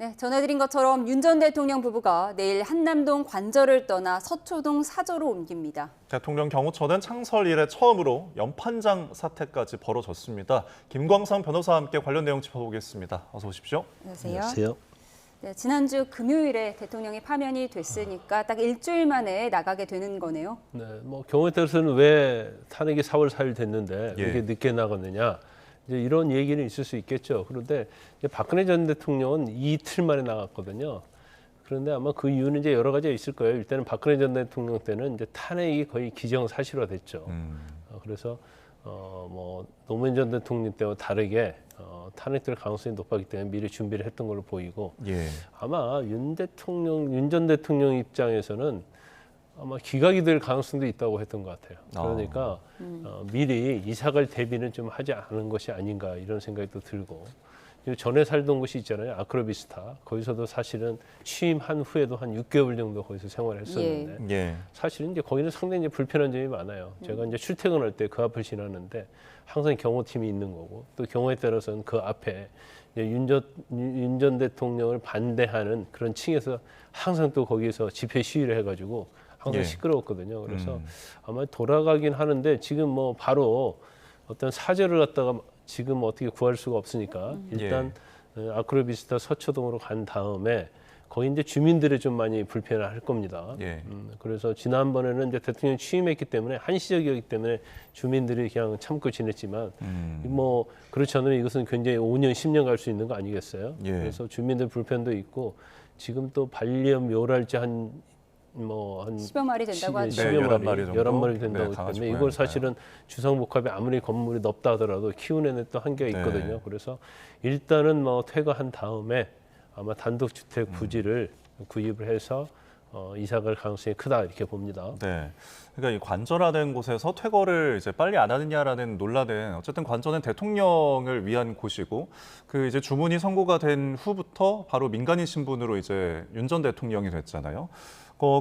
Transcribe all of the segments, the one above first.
네, 전해드린 것처럼 윤 전 대통령 부부가 내일 한남동 관저를 떠나 서초동 사저로 옮깁니다. 대통령 경호처는 창설 이래 처음으로 연판장 사태까지 벌어졌습니다. 김광상 변호사와 함께 관련 내용 짚어보겠습니다. 어서 오십시오. 안녕하세요. 안녕하세요. 네, 지난주 금요일에 대통령이 파면이 됐으니까 딱 일주일 만에 나가게 되는 거네요. 네, 경우에 따라서는 왜 탄핵이 4월 4일 됐는데 예. 이게 늦게 나갔느냐 이제 이런 얘기는 있을 수 있겠죠. 그런데 이제 박근혜 전 대통령은 이틀 만에 나갔거든요. 그런데 아마 그 이유는 이제 여러 가지가 있을 거예요. 일단은 박근혜 전 대통령 때는 이제 탄핵이 거의 기정사실화됐죠. 그래서 노무현 전 대통령 때와 다르게 탄핵될 가능성이 높았기 때문에 미리 준비를 했던 걸로 보이고 예. 아마 윤 전 대통령 입장에서는 아마 기각이 될 가능성도 있다고 했던 것 같아요. 그러니까 미리 이사갈 대비는 좀 하지 않은 것이 아닌가 이런 생각이 또 들고 전에 살던 곳이 있잖아요. 아크로비스타. 거기서도 사실은 취임한 후에도 한 6개월 정도 거기서 생활했었는데 예. 사실은 이제 거기는 상당히 이제 불편한 점이 많아요. 제가 이제 출퇴근할 때 그 앞을 지나는데 항상 경호팀이 있는 거고 또 경우에 따라서는 그 앞에 윤 전 대통령을 반대하는 그런 층에서 항상 또 거기에서 집회 시위를 해가지고 항상 예. 시끄러웠거든요. 그래서 아마 돌아가긴 하는데 지금 바로 어떤 사저를 갖다가 지금 어떻게 구할 수가 없으니까 일단 아크로비스타 서초동으로 간 다음에 거기 이제 주민들이 좀 많이 불편을 할 겁니다. 예. 그래서 지난번에는 이제 대통령 취임했기 때문에 한시적이었기 때문에 주민들이 그냥 참고 지냈지만 그렇지 않으면 이것은 굉장히 5년, 10년 갈 수 있는 거 아니겠어요? 예. 그래서 주민들 불편도 있고 지금 또 반려묘 묘랄지 한 10여 마리 된다고 하죠. 네, 11마리 정도? 11마리 된다고 네, 강아지 했는데 이걸 고양이가요. 사실은 주상복합이 아무리 건물이 넓다 하더라도 키우는 데는 또 한계가 있거든요. 네. 그래서 일단은 퇴거한 다음에 아마 단독주택 부지를 구입을 해서 이사갈 가능성이 크다 이렇게 봅니다. 네. 그러니까 이 관저라는 곳에서 퇴거를 이제 빨리 안 하느냐라는 논란은 어쨌든 관저는 대통령을 위한 곳이고 그 이제 주문이 선고가 된 후부터 바로 민간인 신분으로 이제 윤 전 대통령이 됐잖아요.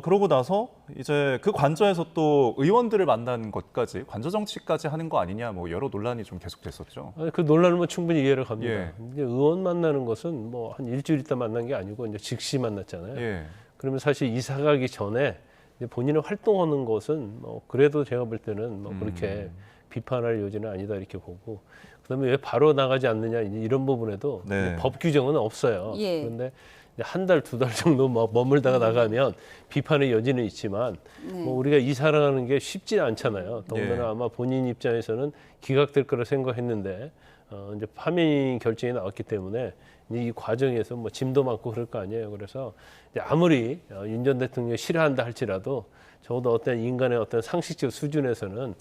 그러고 나서 이제 그 관저에서 또 의원들을 만난 것까지 관저 정치까지 하는 거 아니냐 여러 논란이 좀 계속됐었죠. 그 논란은 충분히 이해를 갑니다. 예. 이제 의원 만나는 것은 한 일주일 있다 만난 게 아니고 이제 즉시 만났잖아요. 예. 그러면 사실 이사 가기 전에 이제 본인이 활동하는 것은 그래도 제가 볼 때는 그렇게 비판할 여지는 아니다 이렇게 보고 그다음에 왜 바로 나가지 않느냐 이런 부분에도 네. 법 규정은 없어요. 예. 그런데 한 달, 두 달 정도 머물다가 나가면 비판의 여지는 있지만 우리가 이사를 가는 게 쉽지 않잖아요. 더군다나 예. 아마 본인 입장에서는 기각될 거라 생각했는데 이제 파면 결정이 나왔기 때문에 이 과정에서 짐도 많고 그럴 거 아니에요. 그래서 이제 아무리 윤 전 대통령이 싫어한다 할지라도 적어도 어떤 인간의 어떤 상식적 수준에서는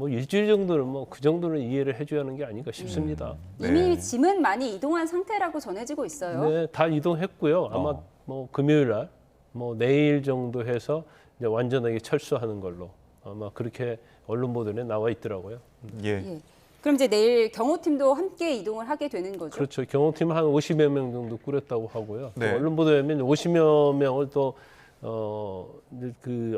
일주일 정도는 그 정도는 이해를 해줘야 하는 게 아닌가 싶습니다. 이미 짐은 많이 이동한 상태라고 전해지고 있어요. 네, 다 이동했고요. 아마 금요일 날, 내일 정도 해서 이제 완전하게 철수하는 걸로 아마 그렇게 언론 보도에 나와 있더라고요. 예. 예. 그럼 이제 내일 경호팀도 함께 이동을 하게 되는 거죠? 그렇죠. 경호팀 한 50여 명 정도 꾸렸다고 하고요. 네. 또 언론 보도에 보면 50여 명을 또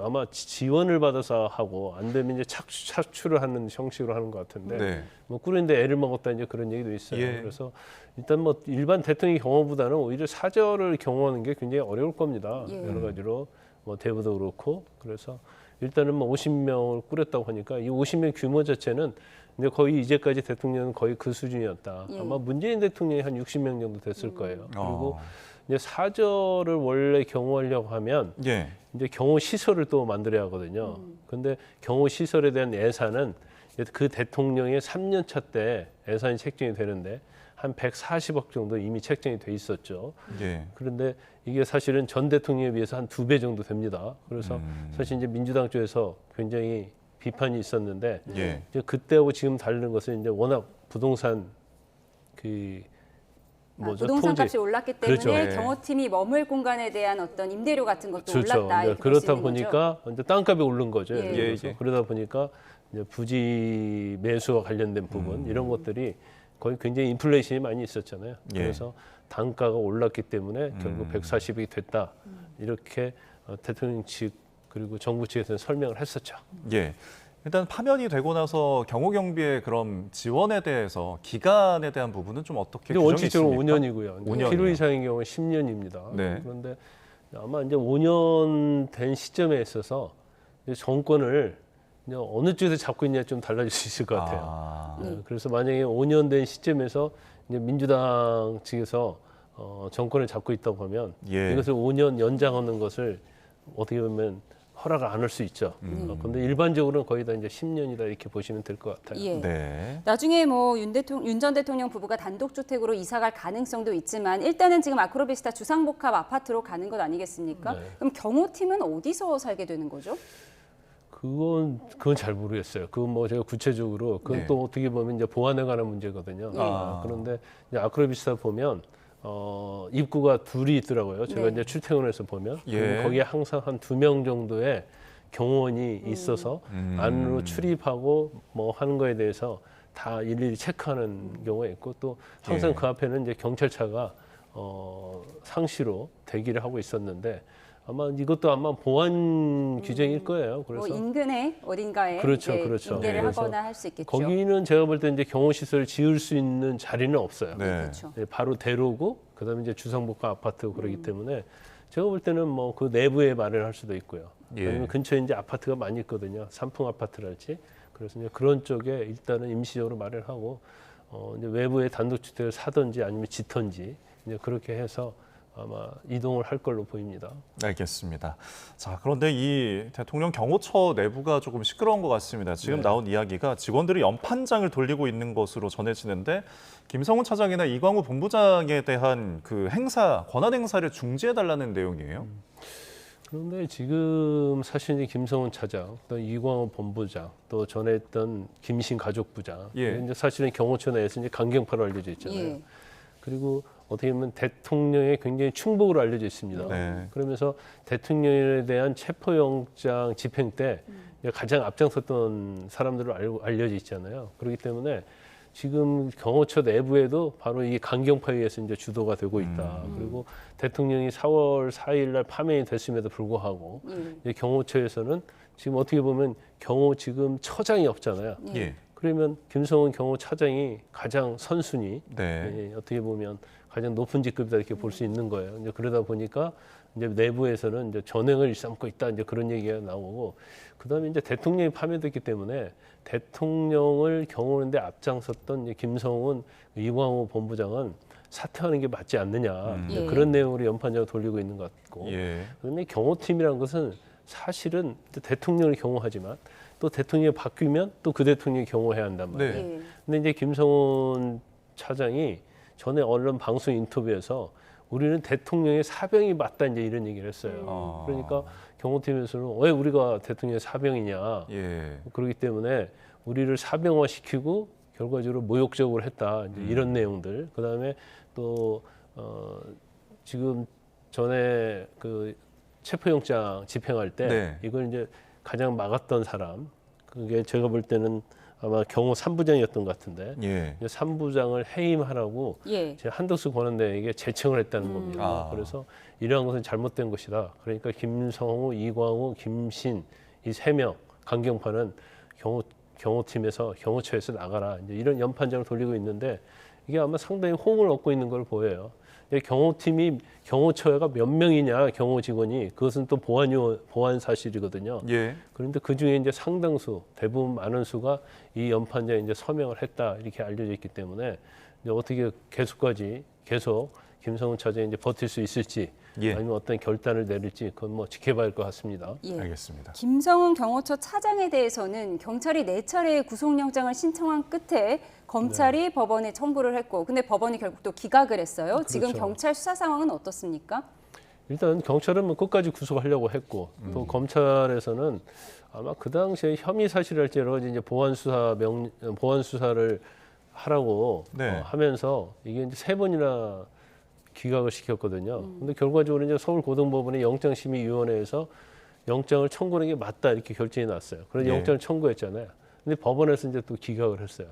아마 지원을 받아서 하고 안 되면 이제 착출을 하는 형식으로 하는 것 같은데 네. 꾸는데 애를 먹었다 이제 그런 얘기도 있어요. 예. 그래서 일단 일반 대통령 경호보다는 오히려 사저를 경호하는 게 굉장히 어려울 겁니다. 예. 여러 가지로 대부도 그렇고 그래서 일단은 50명을 꾸렸다고 하니까 이 50명 규모 자체는 근데 거의 이제까지 대통령은 거의 그 수준이었다. 예. 아마 문재인 대통령이 한 60명 정도 됐을 거예요. 그리고 이제 사저를 원래 경호하려고 하면 예. 이제 경호 시설을 또 만들어야 하거든요. 근데 경호 시설에 대한 예산은 그 대통령의 3년 차 때 예산이 책정이 되는데 한 140억 정도 이미 책정이 돼 있었죠. 예. 그런데 이게 사실은 전 대통령에 비해서 한 2배 정도 됩니다. 그래서 사실 이제 민주당 쪽에서 굉장히 비판이 있었는데 예. 이제 그때하고 지금 다른 것은 이제 워낙 부동산 부동산 토지. 값이 올랐기 때문에 그렇죠. 네. 경호팀이 머물 공간에 대한 어떤 임대료 같은 것도 그렇죠. 올랐다 이제 이렇게 볼수 그렇다 있는 보니까 이제 땅값이 오른 거죠. 예. 그래서 예. 그러다 보니까 이제 부지 매수와 관련된 부분 이런 것들이 거의 굉장히 인플레이션이 많이 있었잖아요. 예. 그래서 단가가 올랐기 때문에 결국 140이 됐다. 이렇게 대통령 측 그리고 정부 측에서는 설명을 했었죠. 예. 일단 파면이 되고 나서 경호 경비의 그런 지원에 대해서 기간에 대한 부분은 좀 어떻게 근데 규정이 원칙적으로 있습니까? 5년이고요. 5년이요. 필요 이상인 경우는 10년입니다. 네. 그런데 아마 이제 5년 된 시점에 있어서 이제 정권을 이제 어느 쪽에서 잡고 있냐에 좀 달라질 수 있을 것 같아요. 아, 네, 그래서 만약에 5년 된 시점에서 이제 민주당 측에서 정권을 잡고 있다고 하면 예. 이것을 5년 연장하는 것을 어떻게 보면 허락을 안 할 수 있죠. 그런데 일반적으로는 거의 다 이제 10년이다 이렇게 보시면 될 것 같아요. 예. 네. 나중에 뭐 윤 전 대통령 부부가 단독주택으로 이사갈 가능성도 있지만 일단은 지금 아크로비스타 주상복합 아파트로 가는 것 아니겠습니까? 네. 그럼 경호팀은 어디서 살게 되는 거죠? 그건 잘 모르겠어요. 그건 뭐 제가 구체적으로 그건 네. 또 어떻게 보면 이제 보안에 관한 문제거든요. 예. 그런데 이제 아크로비스타 보면 입구가 둘이 있더라고요. 제가 네. 이제 출퇴근해서 보면 예. 그리고 거기에 항상 한 2명 정도의 경호원이 있어서 안으로 출입하고 뭐 하는 거에 대해서 다 일일이 체크하는 경우가 있고 또 항상 예. 그 앞에는 이제 경찰차가 상시로 대기를 하고 있었는데 아마 이것도 아마 보안 규정일 거예요. 그래서 뭐 인근에 어딘가에 그렇죠, 이제 그렇죠. 인계를 그래서 하거나 할 수 있겠죠. 거기는 제가 볼 때 이제 경호 시설 지을 수 있는 자리는 없어요. 네. 그렇죠. 네, 바로 대로고 그다음에 이제 주상복합 아파트고 그러기 때문에 제가 볼 때는 뭐 그 내부에 마련할 수도 있고요. 예. 아니면 근처에 이제 아파트가 많이 있거든요. 삼풍 아파트랄지. 그래서 이제 그런 쪽에 일단은 임시적으로 마련하고 이제 외부에 단독주택을 사든지 아니면 짓든지 이제 그렇게 해서 아마 이동을 할 걸로 보입니다. 알겠습니다. 자, 그런데 이 대통령 경호처 내부가 조금 시끄러운 것 같습니다. 지금 네. 나온 이야기가 직원들이 연판장을 돌리고 있는 것으로 전해지는데 김성훈 차장이나 이광우 본부장에 대한 그 행사, 권한 행사를 중지해달라는 내용이에요. 그런데 지금 사실 이제 김성훈 차장, 또 이광호 본부장, 또 전에 했던 김신 가족부장, 예. 이제 사실은 경호처 내에서 이제 강경파로 알려져 있잖아요. 예. 그리고 어떻게 보면 대통령에 굉장히 충복으로 알려져 있습니다. 네. 그러면서 대통령에 대한 체포영장 집행 때 가장 앞장섰던 사람들로 알려져 있잖아요. 그렇기 때문에 지금 경호처 내부에도 바로 이 강경파에 의해서 이제 주도가 되고 있다. 그리고 대통령이 4월 4일 날 파면이 됐음에도 불구하고 이제 경호처에서는 지금 어떻게 보면 경호 지금 처장이 없잖아요. 예. 그러면 김성훈 경호차장이 가장 선순위, 네. 어떻게 보면 가장 높은 직급이다 이렇게 볼 수 있는 거예요. 이제 그러다 보니까 이제 내부에서는 이제 전횡을 일삼고 있다 이제 그런 얘기가 나오고 그다음에 이제 대통령이 파면됐기 때문에 대통령을 경호하는데 앞장섰던 이제 김성훈 이광호 본부장은 사퇴하는 게 맞지 않느냐 이제 예. 그런 내용으로 연판장을 돌리고 있는 것 같고 예. 그다음에 경호팀이라는 것은 사실은 대통령을 경호하지만 또 대통령이 바뀌면 또 그 대통령이 경호해야 한단 말이에요. 네. 예. 근데 이제 김성훈 차장이 전에 언론 방송 인터뷰에서 우리는 대통령의 사병이 맞다 이제 이런 얘기를 했어요. 그러니까 경호팀에서는 왜 우리가 대통령의 사병이냐. 예. 그렇기 때문에 우리를 사병화시키고 결과적으로 모욕적으로 했다. 이제 이런 내용들. 그다음에 또 지금 전에 그 체포영장 집행할 때 네. 이걸 이제 가장 막았던 사람. 그게 제가 볼 때는 아마 경호 3부장이었던 것 같은데 예. 3부장을 해임하라고 예. 제 한덕수 권한대행에게 제청을 했다는 겁니다. 아. 그래서 이러한 것은 잘못된 것이다. 그러니까 김성우, 이광우, 김신 이 3명 강경파는 경호팀에서 경호처에서 나가라. 이제 이런 연판장을 돌리고 있는데 이게 아마 상당히 호응을 얻고 있는 걸 보여요. 경호팀이 경호처가 몇 명이냐 경호 직원이 그것은 또 보안 사실이거든요. 예. 그런데 그 중에 이제 상당수, 대부분 많은 수가 이 연판장에 이제 서명을 했다 이렇게 알려져 있기 때문에 이제 어떻게 계속 김성훈 차장이 이제 버틸 수 있을지 예. 아니면 어떤 결단을 내릴지 그건 뭐 지켜봐야 할 것 같습니다. 예. 알겠습니다. 김성훈 경호처 차장에 대해서는 경찰이 4차례의 구속영장을 신청한 끝에 검찰이 법원에 청구를 했고 근데 법원이 결국 또 기각을 했어요. 지금 그렇죠. 경찰 수사 상황은 어떻습니까? 일단 경찰은 뭐 끝까지 구속하려고 했고 또 검찰에서는 아마 그 당시에 혐의 사실할지 여러 가지 이제 보안 수사를 하라고 네. 하면서 이게 이제 3번이나 기각을 시켰거든요. 근데 결과적으로 이제 서울고등법원의 영장심의위원회에서 영장을 청구하는 게 맞다 이렇게 결정이 났어요. 그래서 예. 영장을 청구했잖아요. 근데 법원에서 이제 또 기각을 했어요.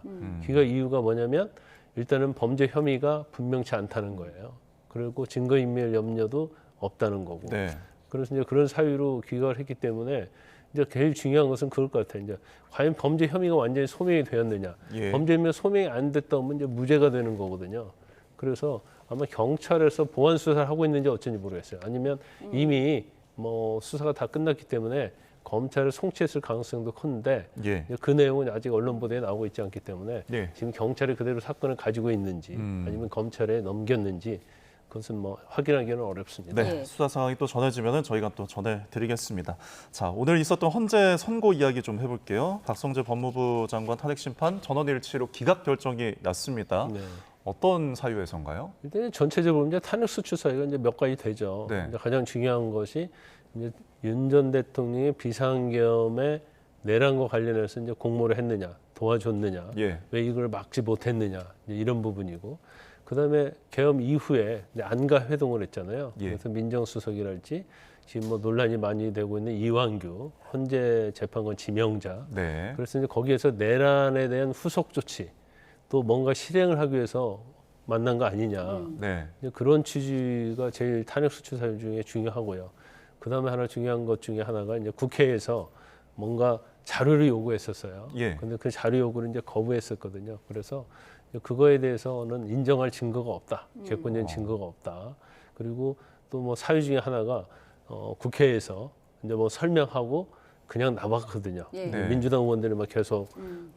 기각 이유가 뭐냐면 일단은 범죄 혐의가 분명치 않다는 거예요. 그리고 증거인멸 염려도 없다는 거고. 네. 그래서 이제 그런 사유로 기각을 했기 때문에 이제 제일 중요한 것은 그럴 것 같아요. 이제 과연 범죄 혐의가 완전히 소명이 되었느냐. 예. 범죄 혐의가 소명이 안 됐다 하면 이제 무죄가 되는 거거든요. 그래서 아마 경찰에서 보완 수사를 하고 있는지 어쩐지 모르겠어요. 아니면 이미 뭐 수사가 다 끝났기 때문에 검찰을 송치했을 가능성도 컸는데 예. 그 내용은 아직 언론 보도에 나오고 있지 않기 때문에 예. 지금 경찰이 그대로 사건을 가지고 있는지 아니면 검찰에 넘겼는지 그것은 뭐 확인하기는 어렵습니다. 네, 예. 수사 상황이 또 전해지면 저희가 또 전해드리겠습니다. 자, 오늘 있었던 헌재 선고 이야기 좀 해볼게요. 박성재 법무부 장관 탄핵 심판 전원일치로 기각 결정이 났습니다. 네. 어떤 사유에서인가요? 일단 전체적으로 이제 탄핵 수출 사유가 이제 몇 가지 되죠. 네. 이제 가장 중요한 것이 이제 윤 전 대통령의 비상계엄의 내란과 관련해서 이제 공모를 했느냐, 도와줬느냐, 예. 왜 이걸 막지 못했느냐 이제 이런 부분이고, 그다음에 계엄 이후에 이제 안가 회동을 했잖아요. 예. 그래서 민정수석이랄지 지금 뭐 논란이 많이 되고 있는 이완규 헌재 재판관 지명자. 네. 그래서 이제 거기에서 내란에 대한 후속 조치 또 뭔가 실행을 하기 위해서 만난 거 아니냐. 네. 이제 그런 취지가 제일 탄핵 수출 사유 중에 중요하고요. 그다음에 하나 중요한 것 중에 하나가 이제 국회에서 뭔가 자료를 요구했었어요. 예. 근데 그 자료 요구를 이제 거부했었거든요. 그래서 그거에 대해서는 인정할 증거가 없다. 객관적인 증거가 없다. 그리고 또 뭐 사유 중에 하나가 국회에서 이제 뭐 설명하고 그냥 나왔거든요. 예. 네. 민주당 의원들이 막 계속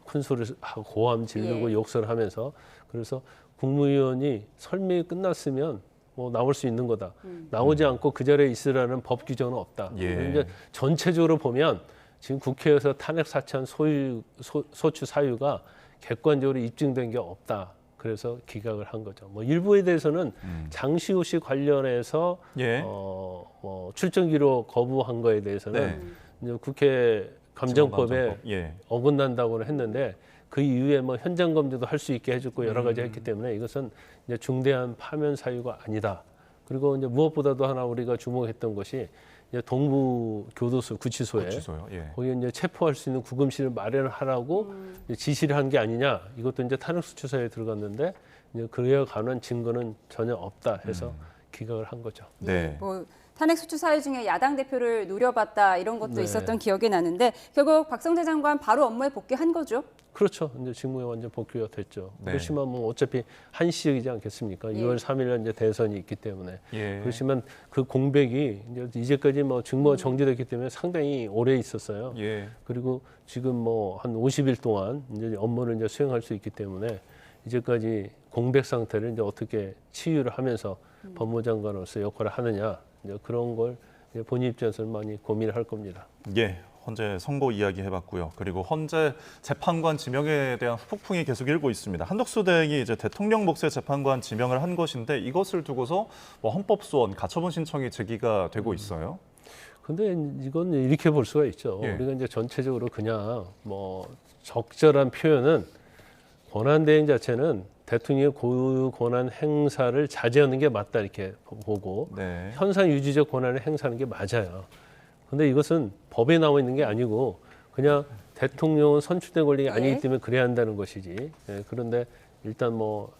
큰 소리 하고 고함 지르고 예. 욕설을 하면서 그래서 국무위원이 설명이 끝났으면 뭐 나올 수 있는 거다. 나오지 않고 그 자리에 있으라는 법 규정은 없다. 예. 이제 전체적으로 보면 지금 국회에서 탄핵 사천 소추 사유가 객관적으로 입증된 게 없다. 그래서 기각을 한 거죠. 뭐 일부에 대해서는 장시호 씨 관련해서 예. 뭐 출정기로 거부한 거에 대해서는 이제 국회 감정법에 지방감정법. 예. 어긋난다고는 했는데 그 이후에 뭐 현장 검증도 할 수 있게 해줬고 여러 가지 했기 때문에 이것은 이제 중대한 파면 사유가 아니다. 그리고 이제 무엇보다도 하나 우리가 주목했던 것이 이제 동부 교도소 구치소에 구치소요. 예. 거기 이제 체포할 수 있는 구금실을 마련하라고 이제 지시를 한 게 아니냐. 이것도 이제 탄핵 수출사에 들어갔는데 이제 그에 관한 증거는 전혀 없다 해서 기각을 한 거죠. 네. 뭐 탄핵 수출 사유 중에 야당 대표를 노려봤다 이런 것도 네. 있었던 기억이 나는데 결국 박성재 장관 바로 업무에 복귀한 거죠. 그렇죠. 이제 직무에 완전 복귀가 됐죠. 네. 그렇지만 뭐 어차피 한시적이지 않겠습니까? 예. 6월 3일 이제 대선이 있기 때문에. 예. 그렇지만 그 공백이 이제까지 뭐 직무가 정지됐기 때문에 상당히 오래 있었어요. 예. 그리고 지금 뭐 한 50일 동안 이제 업무를 이제 수행할 수 있기 때문에 이제까지 공백 상태를 이제 어떻게 치유를 하면서 법무장관으로서 역할을 하느냐 이제 그런 걸 이제 본인 입장에서는 많이 고민을 할 겁니다. 예. 헌재 선고 이야기 해봤고요. 그리고 헌재 재판관 지명에 대한 후폭풍이 계속 일고 있습니다. 한덕수 대행이 이제 대통령 몫의 재판관 지명을 한 것인데 이것을 두고서 뭐 헌법소원 가처분 신청이 제기가 되고 있어요. 근데 이건 이렇게 볼 수가 있죠. 예. 우리가 이제 전체적으로 그냥 뭐 적절한 표현은 권한대행 자체는 대통령의 고유 권한 행사를 자제하는 게 맞다 이렇게 보고 네. 현상 유지적 권한을 행사하는 게 맞아요. 근데 이것은 법에 나와 있는 게 아니고 그냥 대통령은 선출된 권력이 아니기 예. 때문에 그래야 한다는 것이지. 예, 그런데 일단 뭐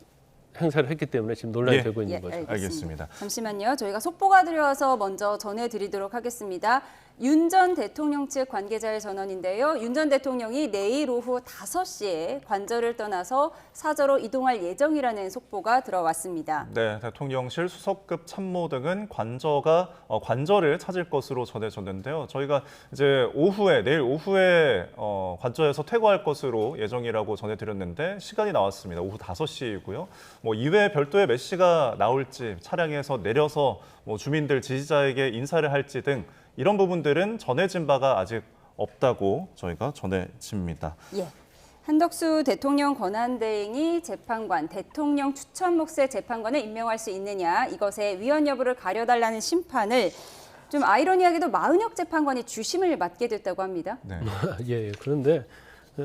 행사를 했기 때문에 지금 논란이 예. 되고 있는 거죠. 알겠습니다. 잠시만요. 저희가 속보가 들어와서 먼저 전해드리도록 하겠습니다. 윤 전 대통령 측 관계자의 전원인데요. 윤 전 대통령이 내일 오후 5시에 관저를 떠나서 사저로 이동할 예정이라는 속보가 들어왔습니다. 네, 대통령실 수석급 참모 등은 관저를 찾을 것으로 전해졌는데요. 저희가 이제 내일 오후에 관저에서 퇴거할 것으로 예정이라고 전해드렸는데 시간이 나왔습니다. 오후 5시이고요. 뭐 이외에 별도의 메시가 나올지 차량에서 내려서 뭐 주민들 지지자에게 인사를 할지 등 이런 부분들은 전해진 바가 아직 없다고 저희가 전해집니다. 예. 한덕수 대통령 권한대행이 재판관, 대통령 추천 몫의 재판관을 임명할 수 있느냐 이것의 위헌 여부를 가려달라는 심판을 좀 아이러니하게도 마은혁 재판관이 주심을 맡게 됐다고 합니다. 네. 예, 그런데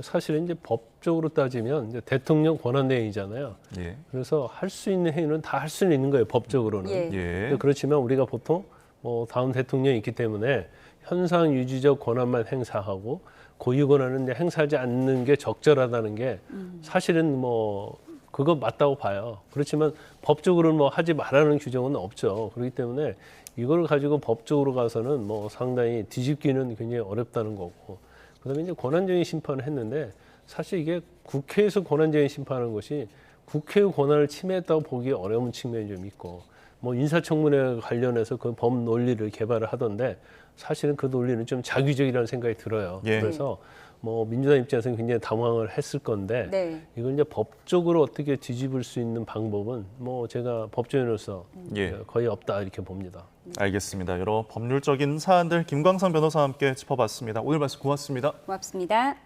사실은 이제 법적으로 따지면 이제 대통령 권한대행이잖아요. 예. 그래서 할 수 있는 행위는 다 할 수는 있는 거예요, 법적으로는. 예. 예. 그렇지만 우리가 보통 뭐 다음 대통령이 있기 때문에 현상 유지적 권한만 행사하고 고유 권한은 이제 행사하지 않는 게 적절하다는 게 사실은 뭐 그거 맞다고 봐요. 그렇지만 법적으로는 뭐 하지 말라는 규정은 없죠. 그렇기 때문에 이걸 가지고 법적으로 가서는 뭐 상당히 뒤집기는 굉장히 어렵다는 거고, 그다음에 이제 권한쟁의 심판을 했는데 사실 이게 국회에서 권한쟁의 심판하는 것이 국회의 권한을 침해했다고 보기 어려운 측면이 좀 있고, 뭐 인사청문회 관련해서 그 법 논리를 개발을 하던데 사실은 그 논리는 좀 자기적이라는 생각이 들어요. 예. 그래서 뭐 민주당 입장에서는 굉장히 당황을 했을 건데 네. 이걸 이제 법적으로 어떻게 뒤집을 수 있는 방법은 뭐 제가 법조인으로서 예. 거의 없다 이렇게 봅니다. 알겠습니다. 여러 법률적인 사안들 김광선 변호사와 함께 짚어봤습니다. 오늘 말씀 고맙습니다. 고맙습니다.